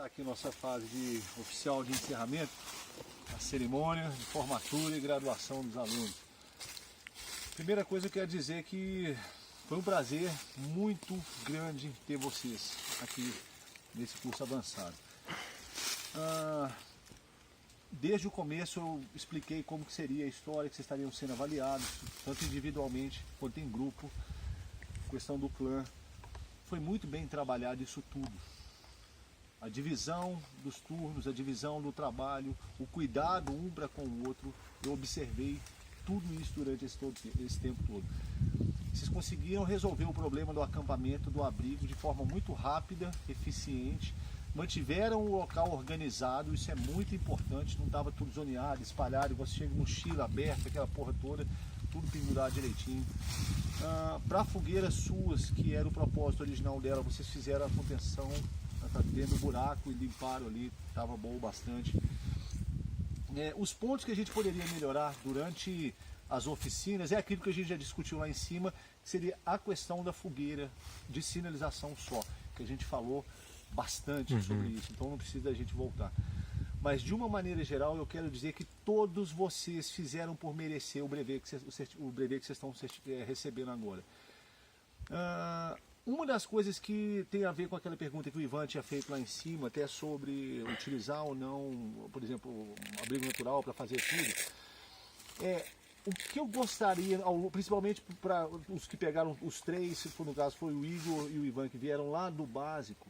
Aqui nossa fase oficial de encerramento, a cerimônia de formatura e graduação dos alunos. Primeira coisa eu quero dizer que foi um prazer muito grande ter vocês aqui nesse curso avançado. Desde o começo eu expliquei como que seria a história, que vocês estariam sendo avaliados, tanto individualmente quanto em grupo, questão do clã. Foi muito bem trabalhado isso tudo. A divisão dos turnos, a divisão do trabalho, o cuidado um para com o outro, eu observei tudo isso durante esse tempo todo. Vocês conseguiram resolver o problema do acampamento, do abrigo, de forma muito rápida, eficiente, mantiveram o local organizado, isso é muito importante, não estava tudo zoneado, espalhado, você chega mochila aberta, aquela porra toda, tudo pendurado direitinho. Para fogueiras suas, que era o propósito original dela, vocês fizeram a contenção, tá dentro do buraco e limparam ali, estava bom bastante. Os pontos que a gente poderia melhorar durante as oficinas é aquilo que a gente já discutiu lá em cima, que seria a questão da fogueira de sinalização só, que a gente falou bastante sobre isso, então não precisa da gente voltar. Mas de uma maneira geral eu quero dizer que todos vocês fizeram por merecer o brevet que vocês estão recebendo agora. Uma das coisas que tem a ver com aquela pergunta que o Ivan tinha feito lá em cima, até sobre utilizar ou não, por exemplo, um abrigo natural para fazer tudo, o que eu gostaria, principalmente para os que pegaram os três, se for no caso foi o Igor e o Ivan que vieram lá do básico,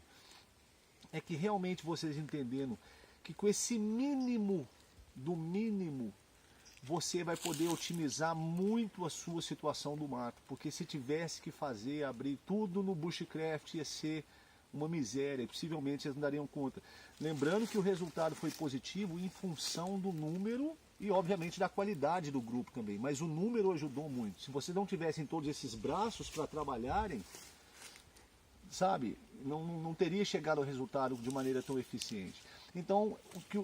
é que realmente vocês entendendo que com esse mínimo do mínimo, você vai poder otimizar muito a sua situação do mato, porque se tivesse que fazer, abrir tudo no bushcraft ia ser uma miséria, possivelmente vocês não dariam conta. Lembrando que o resultado foi positivo em função do número e obviamente da qualidade do grupo também, mas o número ajudou muito. Se vocês não tivessem todos esses braços para trabalharem, sabe, não teria chegado ao resultado de maneira tão eficiente. Então,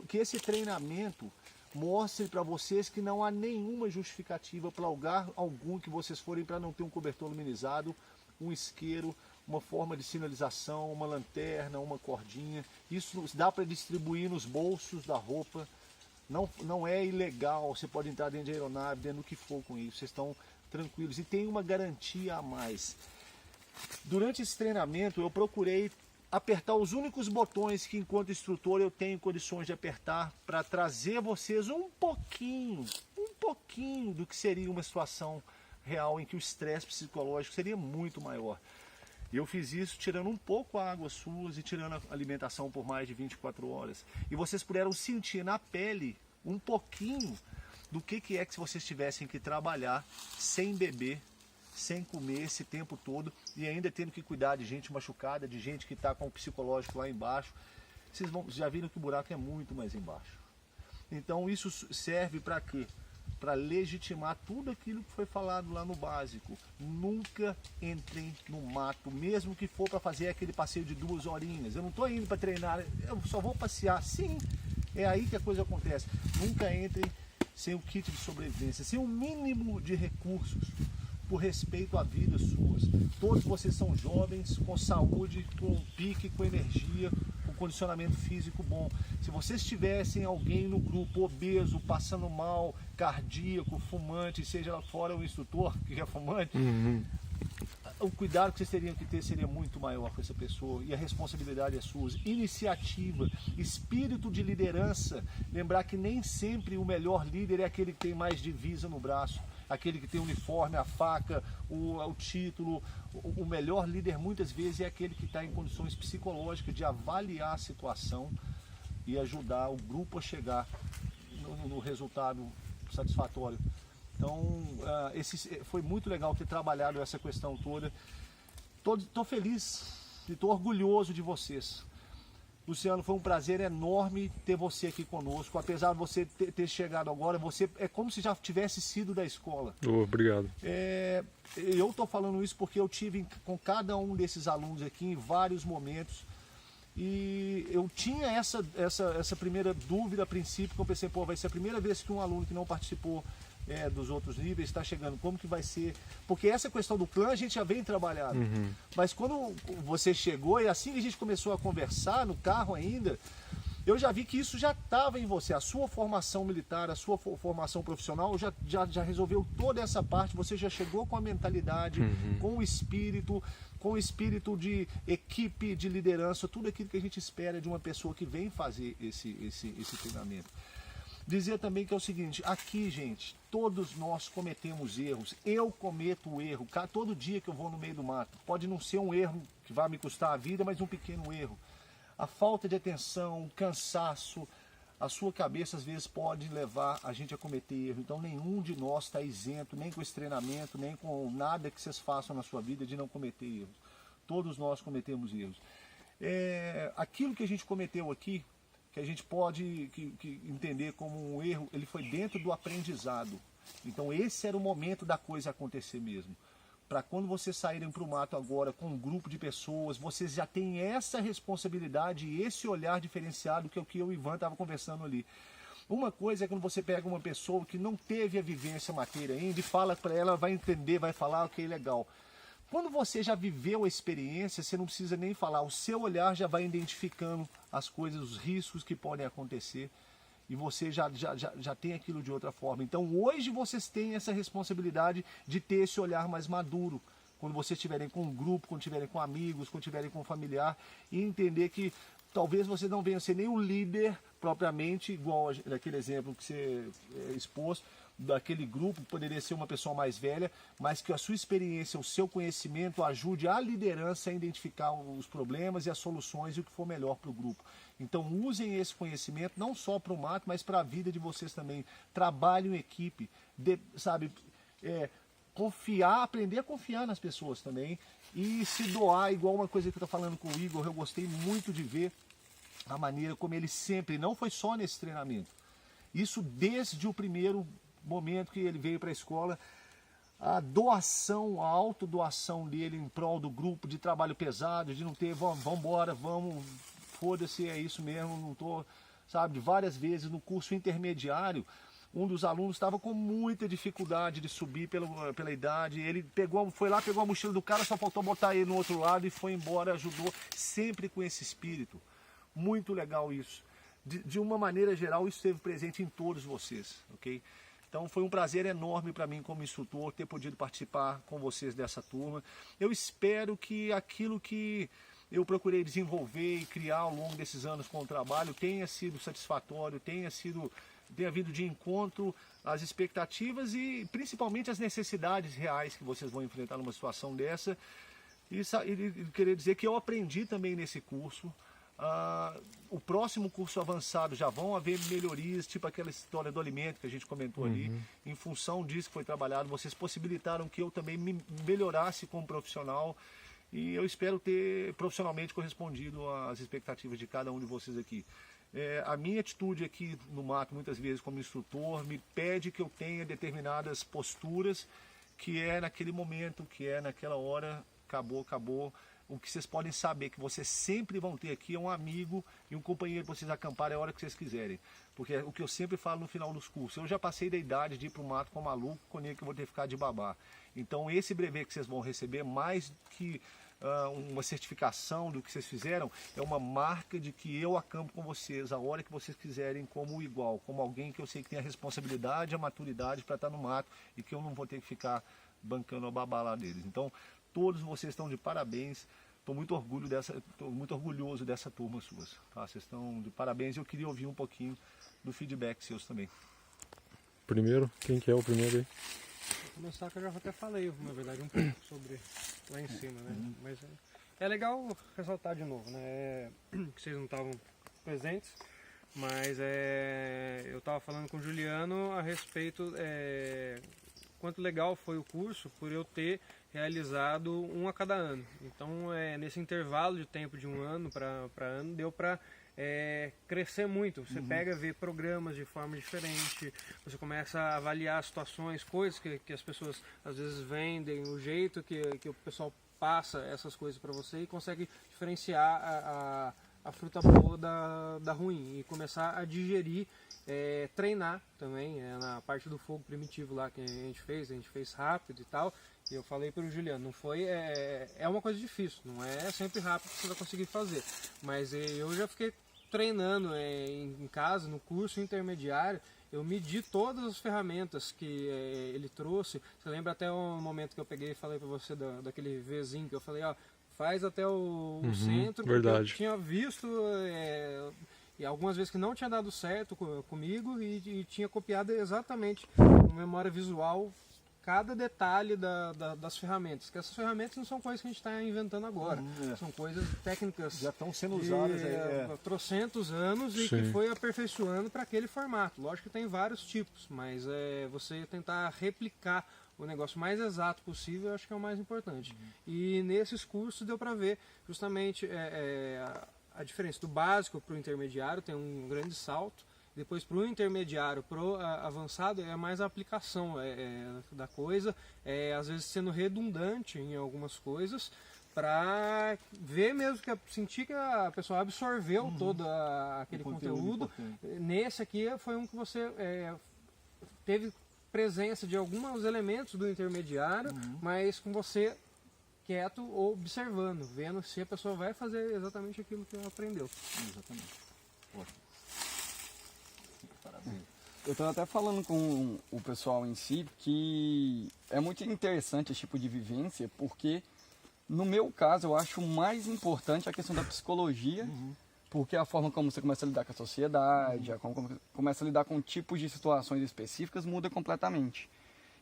que esse treinamento mostre para vocês que não há nenhuma justificativa para lugar algum que vocês forem para não ter um cobertor luminizado, um isqueiro, uma forma de sinalização, uma lanterna, uma cordinha. Isso dá para distribuir nos bolsos da roupa. Não é ilegal, você pode entrar dentro de aeronave, dentro do que for com isso, vocês estão tranquilos. E tem uma garantia a mais. Durante esse treinamento eu procurei apertar os únicos botões que enquanto instrutor eu tenho condições de apertar para trazer vocês um pouquinho do que seria uma situação real em que o estresse psicológico seria muito maior. Eu fiz isso tirando um pouco a água suas e tirando a alimentação por mais de 24 horas. E vocês puderam sentir na pele um pouquinho do que é que se vocês tivessem que trabalhar sem beber, sem comer esse tempo todo e ainda tendo que cuidar de gente machucada, de gente que está com o psicológico lá embaixo. Vocês já viram que o buraco é muito mais embaixo. Então isso serve para quê? Para legitimar tudo aquilo que foi falado lá no básico. Nunca entrem no mato, mesmo que for para fazer aquele passeio de 2 horinhas. Eu não estou indo para treinar, eu só vou passear. Sim, é aí que a coisa acontece. Nunca entrem sem o kit de sobrevivência, sem o mínimo de recursos, por respeito à vida suas. Todos vocês são jovens, com saúde, com pique, com energia, com condicionamento físico bom. Se vocês tivessem alguém no grupo obeso, passando mal, cardíaco, fumante, seja lá fora o instrutor que é fumante, o cuidado que vocês teriam que ter seria muito maior com essa pessoa e a responsabilidade é sua. Iniciativa, espírito de liderança, lembrar que nem sempre o melhor líder é aquele que tem mais divisa no braço, aquele que tem o uniforme, a faca, o título. O melhor líder muitas vezes é aquele que está em condições psicológicas de avaliar a situação e ajudar o grupo a chegar no resultado satisfatório. Então, foi muito legal ter trabalhado essa questão toda. Estou feliz e estou orgulhoso de vocês. Luciano, foi um prazer enorme ter você aqui conosco. Apesar de você ter chegado agora, você é como se já tivesse sido da escola. Obrigado. Eu estou falando isso porque eu tive com cada um desses alunos aqui em vários momentos. E eu tinha essa primeira dúvida a princípio, que eu pensei, pô, vai ser a primeira vez que um aluno que não participou dos outros níveis está chegando, como que vai ser, porque essa questão do clã a gente já vem trabalhando, mas quando você chegou e assim que a gente começou a conversar no carro ainda, eu já vi que isso já estava em você, a sua formação militar, a sua formação profissional já resolveu toda essa parte, você já chegou com a mentalidade, com o espírito de equipe, de liderança, tudo aquilo que a gente espera de uma pessoa que vem fazer esse treinamento. Dizer também que é o seguinte, aqui, gente, todos nós cometemos erros, eu cometo o erro, todo dia que eu vou no meio do mato, pode não ser um erro que vai me custar a vida, mas um pequeno erro. A falta de atenção, o cansaço, a sua cabeça às vezes pode levar a gente a cometer erro. Então nenhum de nós está isento, nem com esse treinamento, nem com nada que vocês façam na sua vida de não cometer erros. Todos nós cometemos erros. Aquilo que a gente cometeu aqui, que a gente pode entender como um erro, ele foi dentro do aprendizado. Então esse era o momento da coisa acontecer mesmo. Para quando vocês saírem para o mato agora com um grupo de pessoas, vocês já têm essa responsabilidade e esse olhar diferenciado que é o que eu e o Ivan estava conversando ali. Uma coisa é quando você pega uma pessoa que não teve a vivência matéria ainda e fala para ela, vai entender, vai falar, ok, legal. Quando você já viveu a experiência, você não precisa nem falar, o seu olhar já vai identificando as coisas, os riscos que podem acontecer. E você já tem aquilo de outra forma. Então hoje vocês têm essa responsabilidade de ter esse olhar mais maduro. Quando vocês estiverem com um grupo, quando estiverem com amigos, quando estiverem com um familiar. E entender que talvez você não venha a ser nem um líder propriamente, igual naquele exemplo que você expôs, daquele grupo, poderia ser uma pessoa mais velha, mas que a sua experiência, o seu conhecimento ajude a liderança a identificar os problemas e as soluções e o que for melhor para o grupo. Então usem esse conhecimento não só para o mato, mas para a vida de vocês também. Trabalhem em equipe, confiar, aprender a confiar nas pessoas também e se doar, igual uma coisa que eu estou falando com o Igor, eu gostei muito de ver a maneira como ele sempre, não foi só nesse treinamento, isso desde o primeiro momento que ele veio para a escola, a doação, a autodoação dele em prol do grupo, de trabalho pesado, de não ter, vamos embora, vamos, foda-se, é isso mesmo, não tô, sabe, várias vezes no curso intermediário, um dos alunos estava com muita dificuldade de subir pela idade, ele foi lá, pegou a mochila do cara, só faltou botar ele no outro lado e foi embora, ajudou, sempre com esse espírito. Muito legal isso. De uma maneira geral, isso esteve presente em todos vocês, ok? Então foi um prazer enorme para mim como instrutor ter podido participar com vocês dessa turma. Eu espero que aquilo que eu procurei desenvolver e criar ao longo desses anos com o trabalho tenha sido satisfatório, tenha vindo de encontro às expectativas e principalmente às necessidades reais que vocês vão enfrentar numa situação dessa. E querer dizer que eu aprendi também nesse curso. O próximo curso avançado já vão haver melhorias, tipo aquela história do alimento que a gente comentou ali. Em função disso que foi trabalhado, vocês possibilitaram que eu também me melhorasse como profissional e eu espero ter profissionalmente correspondido às expectativas de cada um de vocês aqui. A minha atitude aqui no mato, muitas vezes como instrutor, me pede que eu tenha determinadas posturas, que é naquele momento, que é naquela hora, acabou. O que vocês podem saber que vocês sempre vão ter aqui é um amigo e um companheiro para vocês acamparem a hora que vocês quiserem. Porque é o que eu sempre falo no final dos cursos. Eu já passei da idade de ir para o mato com maluco, com ele que eu vou ter que ficar de babá. Então esse brevet que vocês vão receber, mais que uma certificação do que vocês fizeram, é uma marca de que eu acampo com vocês a hora que vocês quiserem como igual, como alguém que eu sei que tem a responsabilidade, a maturidade para estar no mato e que eu não vou ter que ficar bancando a babá lá deles. Então, todos vocês estão de parabéns. Estou muito orgulhoso dessa turma suas. Tá? Vocês estão de parabéns e eu queria ouvir um pouquinho do feedback seus também. Primeiro, quem que é o primeiro aí? Vou começar que eu já até falei, na verdade, um pouco sobre lá em cima, né? Mas é legal ressaltar de novo, né? Que vocês não estavam presentes, mas eu estava falando com o Juliano a respeito quanto legal foi o curso por eu ter realizado um a cada ano. Então, nesse intervalo de tempo de um ano para ano, deu para crescer muito. Você pega, vê programas de forma diferente, você começa a avaliar situações, coisas que as pessoas às vezes vendem, o jeito que o pessoal passa essas coisas para você e consegue diferenciar a fruta boa da ruim e começar a digerir, treinar também, na parte do fogo primitivo lá que a gente fez rápido e tal. E eu falei para o Juliano, não foi, é uma coisa difícil, não é sempre rápido que você vai conseguir fazer, mas eu já fiquei treinando em casa, no curso intermediário, eu medi todas as ferramentas que ele trouxe. Você lembra até o momento que eu peguei e falei para você daquele Vzinho que eu falei, ó, faz até o centro, verdade. porque eu tinha visto e algumas vezes que não tinha dado certo comigo e tinha copiado exatamente com memória visual cada detalhe das ferramentas, que essas ferramentas não são coisas que a gente está inventando agora, são coisas técnicas já estão sendo usadas há trocentos anos e que foi aperfeiçoando para aquele formato. Lógico que tem vários tipos, mas você tentar replicar o negócio mais exato possível, eu acho que é o mais importante. E nesses cursos deu para ver justamente a diferença do básico para o intermediário, tem um grande salto. Depois para o intermediário, para o avançado, é mais a aplicação da coisa, às vezes sendo redundante em algumas coisas, para ver mesmo, sentir que a pessoa absorveu todo aquele conteúdo. Nesse aqui foi um que você teve presença de alguns elementos do intermediário, mas com você quieto, observando, vendo se a pessoa vai fazer exatamente aquilo que ela aprendeu. Exatamente. Ótimo. Eu estava até falando com o pessoal em si que é muito interessante esse tipo de vivência, porque no meu caso eu acho mais importante a questão da psicologia, porque a forma como você começa a lidar com a sociedade, a como começa a lidar com tipos de situações específicas muda completamente.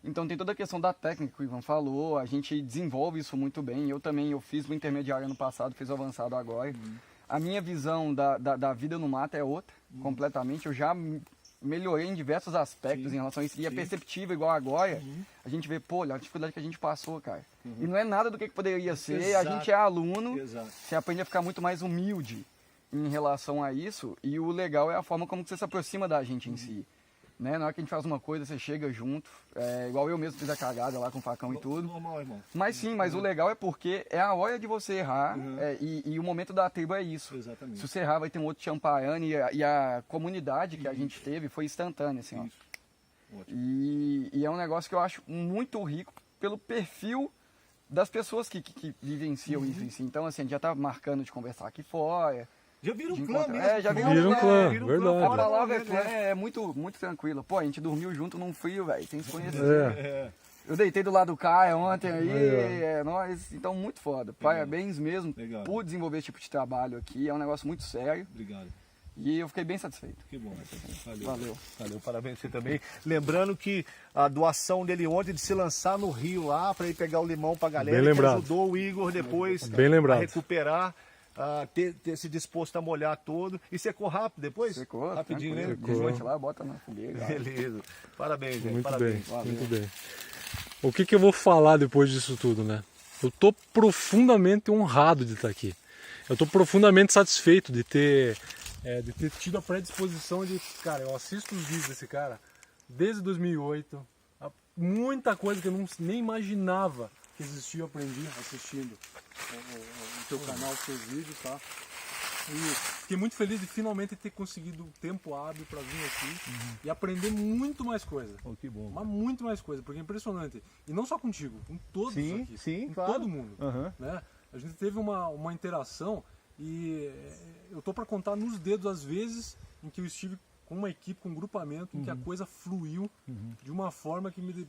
Então tem toda a questão da técnica que o Ivan falou, a gente desenvolve isso muito bem. Eu fiz o intermediário ano passado, fiz o avançado agora. A minha visão da vida no mato é outra, completamente. Eu já melhorei em diversos aspectos em relação a isso. E é perceptível, igual agora, a gente vê, pô, olha a dificuldade que a gente passou, cara. E não é nada do que poderia ser. Exato. A gente é aluno, Exato. você aprende a ficar muito mais humilde em relação a isso. E o legal é a forma como você se aproxima da gente em si. Né? Na hora que a gente faz uma coisa, você chega junto. Igual eu mesmo fiz a cagada lá com o facão e tudo. Normal, irmão. Mas sim, mas o legal é porque é a hora de você errar e o momento da tribo é isso. Exatamente. Se você errar, vai ter um outro te amparando e a comunidade que a gente teve foi instantânea, assim, ó. Isso. Ótimo. E é um negócio que eu acho muito rico pelo perfil das pessoas que vivenciam isso em si. Então, assim, a gente já tá marcando de conversar aqui fora. Já viram de um clã encontrar- mesmo. já Viram um clã, Viram um verdade. A fora, palavra né? clã é muito, muito tranquila. Pô, a gente dormiu junto num frio, velho, sem se conhecer. É. Eu deitei do lado do Caio ontem aí, Aí, nós, então muito foda. Parabéns mesmo Legal. por desenvolver esse tipo de trabalho aqui, é um negócio muito sério Obrigado. e eu fiquei bem satisfeito. Que bom. Valeu. Valeu. Valeu, parabéns você também. Lembrando que a doação dele ontem de se lançar no Rio lá para ir pegar o limão para a galera, Bem que lembrado. ajudou o Igor depois Bem lembrado. a recuperar, a ter se disposto a molhar todo. E secou rápido depois? Secou, Rapidinho, né? tranquilo. De noite lá, bota na fogueira. Beleza. Parabéns, gente. Muito Parabéns. bem, muito bem. O que eu vou falar depois disso tudo, né? Eu tô profundamente honrado de estar aqui. Eu tô profundamente satisfeito de ter tido a predisposição de... Cara, eu assisto os vídeos desse cara desde 2008. Muita coisa que eu nem imaginava que existia, eu aprendi assistindo o teu canal, os seus vídeos, tá? E fiquei muito feliz de finalmente ter conseguido tempo hábil para vir aqui e aprender muito mais coisa. Oh, que bom. Mas muito mais coisa, porque é impressionante. E não só contigo, com todos Sim, aqui. sim, com claro. todo mundo. Né? A gente teve uma interação e eu tô para contar nos dedos as vezes em que eu estive com uma equipe, com um grupamento, em que a coisa fluiu de uma forma que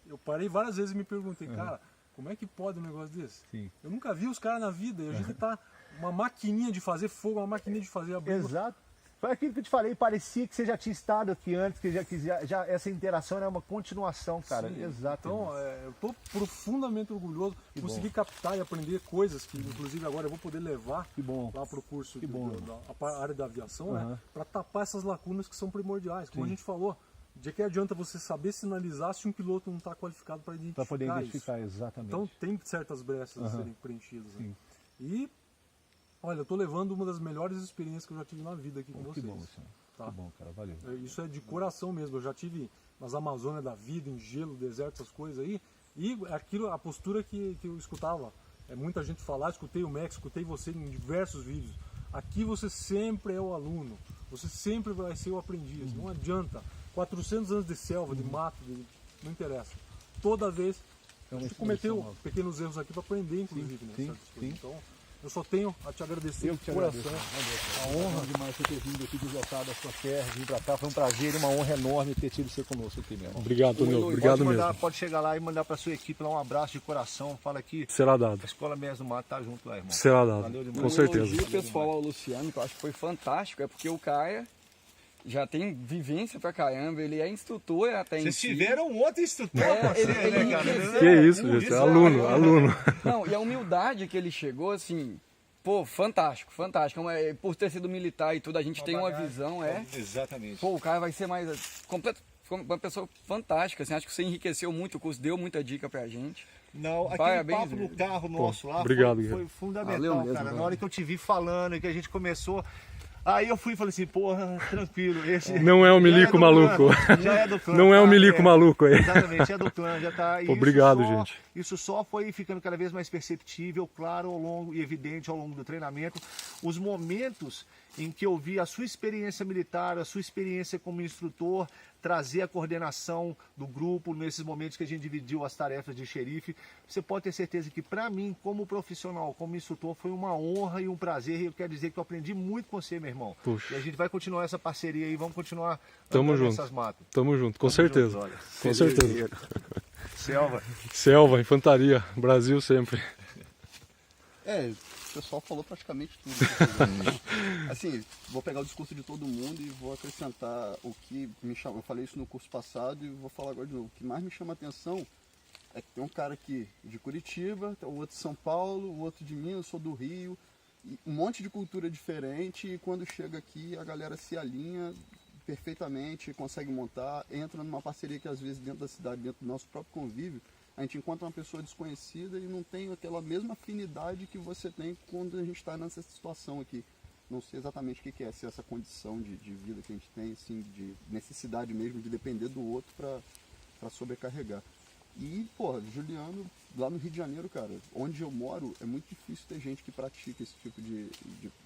eu parei várias vezes e me perguntei, cara, como é que pode um negócio desse? Sim. Eu nunca vi os caras na vida, e a gente tá uma maquininha de fazer fogo, uma maquininha de fazer a briga. Exato. Foi aquilo que eu te falei, parecia que você já tinha estado aqui antes, que já essa interação era uma continuação, cara. Sim. Exato. Então, eu estou profundamente orgulhoso de conseguir captar e aprender coisas que, inclusive, agora eu vou poder levar Que bom. lá para o curso Que bom. da área da aviação, né, para tapar essas lacunas que são primordiais. Como a gente falou, de que adianta você saber sinalizar se um piloto não está qualificado para identificar, Para poder isso. identificar, exatamente. Então, tem certas brechas a serem preenchidas. Né? Sim. E, olha, eu estou levando uma das melhores experiências que eu já tive na vida aqui com que vocês. bom, senhor. Tá? Que bom, cara. Valeu. Isso é de coração mesmo. Eu já tive nas Amazônias da vida, em gelo, deserto, essas coisas aí. E a postura que eu escutava. Muita gente falar, escutei o Max, escutei você em diversos vídeos. Aqui você sempre é o aluno, você sempre vai ser o aprendiz. Não adianta. 400 anos de selva, de mato, não interessa. Toda vez a gente cometeu pequenos erros aqui para aprender, inclusive. Né, então, eu só tenho a te agradecer de coração. A honra demais ter vindo aqui deslocado da sua terra, vir pra cá. Foi um prazer e uma honra enorme ter tido você conosco aqui mesmo. Obrigado, Tonil. Obrigado mesmo. Pode chegar lá e mandar pra sua equipe lá um abraço de coração. Fala que será dado. a Escola Mestre do Mato tá junto lá, irmão. Será dado. Valeu demais. Com certeza. O pessoal ao Luciano, que eu acho que foi fantástico, é porque o Caia já tem vivência pra caramba, ele é instrutor até em Vocês si. tiveram um outro instrutor, ele né, cara? Que isso, gente. É aluno. Não, e a humildade que ele chegou, assim, pô, fantástico, fantástico. Por ter sido militar e tudo, a gente tem uma visão, Exatamente. Pô, o cara vai ser mais completo, uma pessoa fantástica, assim, acho que você enriqueceu muito o curso, deu muita dica pra gente. Não, aquele Parabéns, papo no carro nosso lá obrigado, foi fundamental, Valeu mesmo, cara. cara. Na hora que eu te vi falando, que a gente começou... Aí eu fui e falei assim, porra, tranquilo. Esse Não é o milico maluco. Já é do clã. Não é o milico maluco aí. Exatamente, é do clã, já tá. E Obrigado, isso gente. Isso só foi ficando cada vez mais perceptível, claro, ao longo e evidente ao longo do treinamento. Os momentos em que eu vi a sua experiência militar, a sua experiência como instrutor, trazer a coordenação do grupo nesses momentos que a gente dividiu as tarefas de xerife. Você pode ter certeza que para mim, como profissional, como instrutor, foi uma honra e um prazer. E eu quero dizer que eu aprendi muito com você, meu irmão. Puxa. E a gente vai continuar essa parceria aí, vamos continuar Tamo andando junto. nessas matas. Tamo junto, com Tamo certeza. junto, olha. Com certeza. Selva. Selva, infantaria, Brasil sempre. O pessoal falou praticamente tudo. Assim, vou pegar o discurso de todo mundo e vou acrescentar o que me chama. Eu falei isso no curso passado e vou falar agora de novo. O que mais me chama a atenção é que tem um cara aqui de Curitiba, o outro de São Paulo, o outro de Minas, eu sou do Rio, e um monte de cultura diferente, e quando chega aqui a galera se alinha perfeitamente, consegue montar, entra numa parceria que às vezes dentro da cidade, dentro do nosso próprio convívio, a gente encontra uma pessoa desconhecida e não tem aquela mesma afinidade que você tem quando a gente está nessa situação aqui. Não sei exatamente o que é, se é essa condição de vida que a gente tem, assim, de necessidade mesmo de depender do outro para sobrecarregar. E, porra, Juliano, lá no Rio de Janeiro, cara, onde eu moro, é muito difícil ter gente que pratica esse tipo de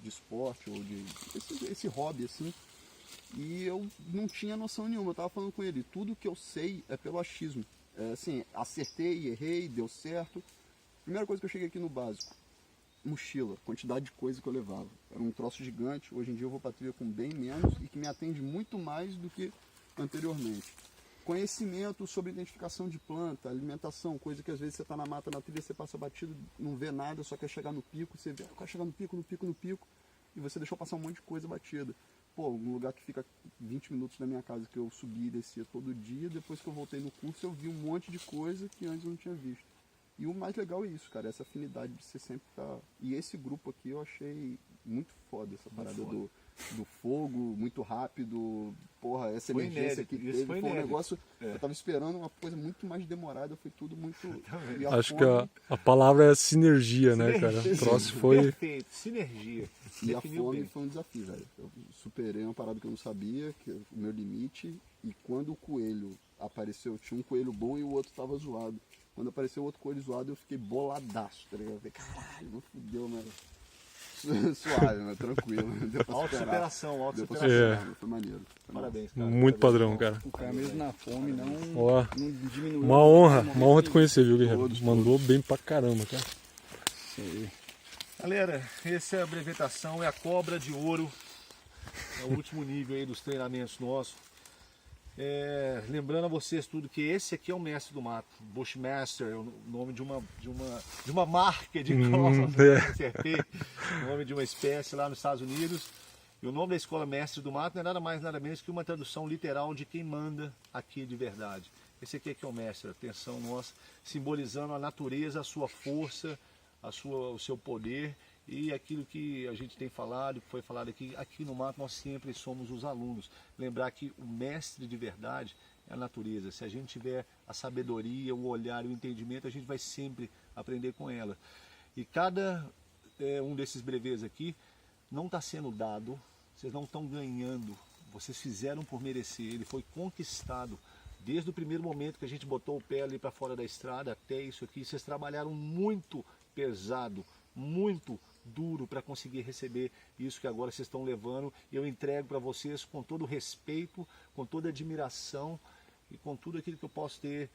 esporte ou esse hobby, assim. E eu não tinha noção nenhuma, eu tava falando com ele, tudo que eu sei é pelo achismo. Assim, acertei, errei, deu certo. Primeira coisa que eu cheguei aqui no básico, mochila, quantidade de coisa que eu levava. Era um troço gigante, hoje em dia eu vou pra trilha com bem menos e que me atende muito mais do que anteriormente. Conhecimento sobre identificação de planta, alimentação, coisa que às vezes você está na mata, na trilha, você passa batido, não vê nada, só quer chegar no pico, você vê, eu quero chegar no pico, e você deixou passar um monte de coisa batida. Pô, um lugar que fica 20 minutos da minha casa, que eu subia e descia todo dia, depois que eu voltei no curso eu vi um monte de coisa que antes eu não tinha visto. E o mais legal é isso, cara, essa afinidade de você sempre estar... E esse grupo aqui eu achei muito foda, essa parada do fogo, muito rápido, porra, essa Foi emergência inédito, que isso teve, foi foi um inédito. negócio, eu tava esperando uma coisa muito mais demorada, foi tudo muito... e a Acho que fome- a palavra é sinergia, né, cara? O troço foi. Perfeito, sinergia. E a Definiu fome bem. foi um desafio, velho. Eu superei uma parada que eu não sabia, que é o meu limite, e quando o coelho apareceu, tinha um coelho bom e o outro tava zoado. Quando apareceu o outro coelho zoado, eu fiquei boladaço, tá ligado? Eu falei, caralho, não fudeu, mano. Suave, mas tranquilo. Deu pra superar. Autossuperação, Deu pra autossuperação. superar, foi maneiro. Foi Parabéns, cara. Muito padrão, cara. O cara mesmo na fome não, Ó, não diminuiu. uma honra te conhecer, viu, Guilherme? Mandou bem pra caramba, cara. Galera, essa é a brevetação, é a cobra de ouro. É o último nível aí dos treinamentos nossos. Lembrando a vocês tudo que esse aqui é o mestre do mato. Bushmaster é o nome de uma marca de costas, acertei. O nome de uma espécie lá nos Estados Unidos. E o nome da escola Mestre do Mato não é nada mais nada menos que uma tradução literal de quem manda aqui de verdade. Esse aqui é que é o mestre, atenção nossa, simbolizando a natureza, a sua força, o seu poder e aquilo que a gente tem falado, que foi falado aqui no mato nós sempre somos os alunos. Lembrar que o mestre de verdade é a natureza. Se a gente tiver a sabedoria, o olhar e o entendimento, a gente vai sempre aprender com ela. E cada um desses brevês aqui não está sendo dado, vocês não estão ganhando, vocês fizeram por merecer, ele foi conquistado. Desde o primeiro momento que a gente botou o pé ali para fora da estrada até isso aqui, vocês trabalharam muito pesado, muito duro para conseguir receber isso que agora vocês estão levando. E eu entrego para vocês com todo o respeito, com toda a admiração e com tudo aquilo que eu posso ter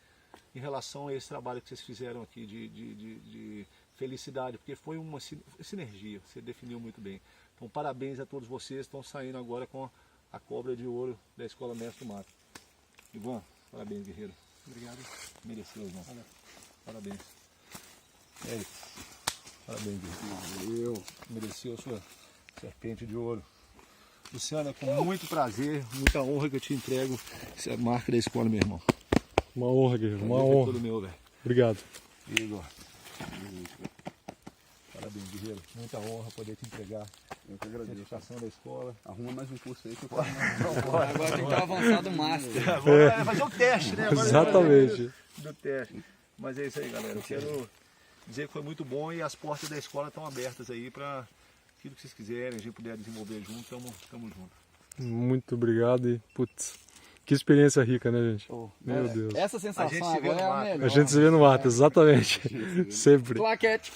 em relação a esse trabalho que vocês fizeram aqui de felicidade, porque foi uma sinergia, você definiu muito bem. Então parabéns a todos vocês, estão saindo agora com a cobra de ouro da Escola Mestre do Mato. Ivan, parabéns, guerreiro. Obrigado. Mereceu, irmão. Valeu. Parabéns. Eric, parabéns, guerreiro. Valeu. Mereceu a sua serpente de ouro. Luciano, é com muito prazer, muita honra que eu te entrego essa marca da escola, meu irmão. Uma honra, guerreiro, uma Prazer foi honra. todo meu, velho. Obrigado. Igor. Parabéns, guerreiro. Muita honra poder te entregar Eu que a agradeço. certificação da escola. Arruma mais um curso aí que eu Agora tem que ter o avançado master. Agora é fazer o teste, né? Agora Exatamente. do teste. Mas é isso aí, galera. Eu quero dizer que foi muito bom e as portas da escola estão abertas aí para aquilo que vocês quiserem, a gente puder desenvolver junto, tamo junto. Muito obrigado e, putz, que experiência rica, né, gente? Pô, Meu Deus. Essa A gente sensação se vê agora no é a mato. melhor. A gente se vê no mato, exatamente. Sempre. Claquete.